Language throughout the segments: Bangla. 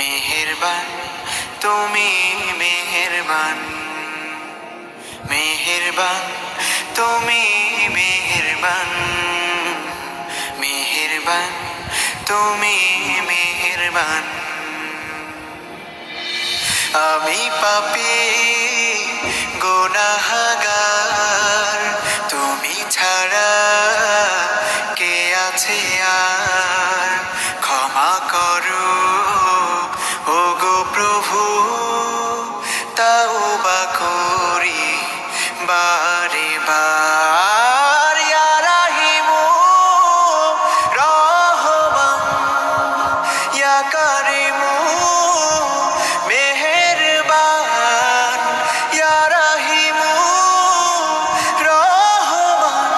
মেহেরবান তুমি মেহেরবান, মেহেরবান তুমি মেহেরবান, মেহেরবান তুমি মেহেরবান। আমি পাপী গুনাহগার, তুমি ছাড়া কে আছে আর? ক্ষমা করো ওগো প্রভু, তাওবা করি বারে বার। ইয়া রাহিমু রহমান, ইয়া কারিমু মেহেরবান, ইয়া রাহিমু রহমান,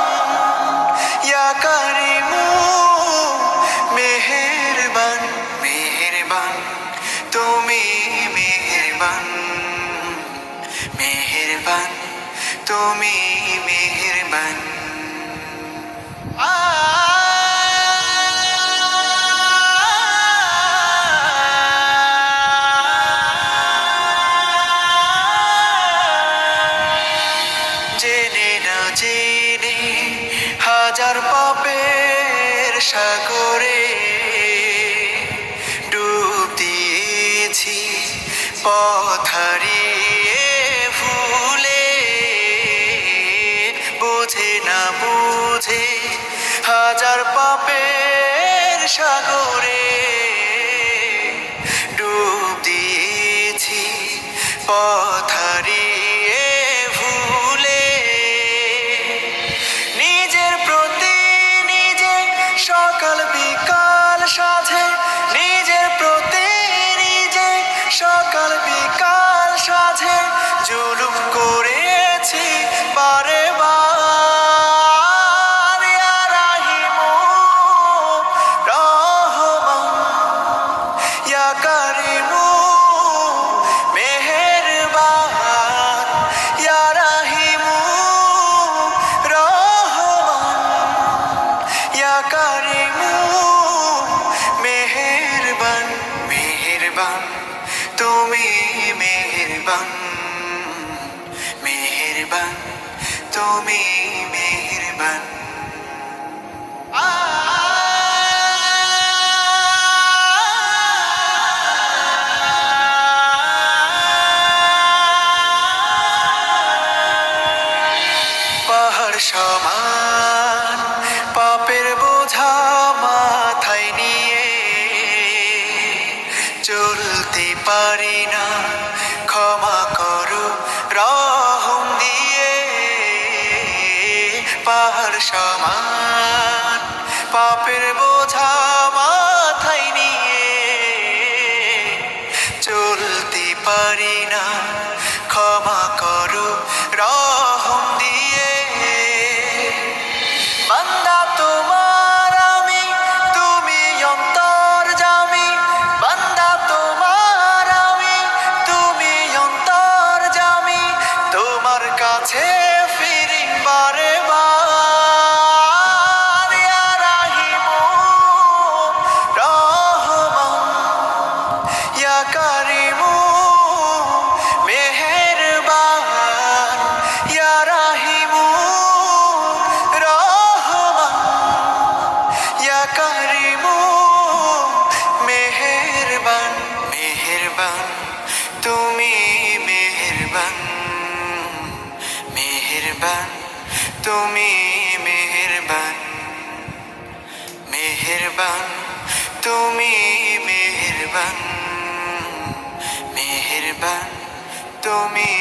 ইয়া কারিমু মেহেরবান। মেহেরবান তুমি মেহেরবান, মেহেরবান তুমি মেহেরবান। জেনে না জেনে হাজার পাপের সাগরে ডুব দিয়েছি, পথ হারিয়ে ভুলে। বুঝে না বুঝে হাজার পাপের সাগরে ডুব দিয়েছি, পথ হারিয়ে ভুলে। নিজের প্রতি নিজে সকাল বিকাল সাধে, নিজের প্রতি নিজে সকাল বিকাল সাধে জুলুম করেছি বারে বার। ইয়া রাহিমু রহমান, ইয়া কারিমু মেহেরবান, ইয়া রাহিমু রহমান, ইয়া কারিমু মেহেরবান। মেহেরবান তুমি মেহেরবান, মেহেরবান তুমি মেহেরবান। পাহাড় সমান পাপের বোঝা মাথায় নিয়ে চলতে পারি না, ক্ষমা করো রহম দিয়ে। পাহাড় সমান পাপের বোঝা মাথায় নিয়ে চলতে পারি না, ক্ষমা করো রহম দিয়ে। বান্দা তোমার আমি, তুমি অন্তর্যামী, বান্দা তোমার আমি, তুমি অন্তর্যামী। তোমার কাছে ফিরি বারে বার। ইয়া রাহিমু রহমান, ইয়া কারিমু মেহেরবান, ইয়া রাহিমু রহমান, ইয়া কারিমু মেহেরবান। মেহেরবান তুমি মেহেরবান, মেহেরবান তুমি মেহেরবান, মেহেরবান তুমি মেহেরবান, মেহেরবান তুমি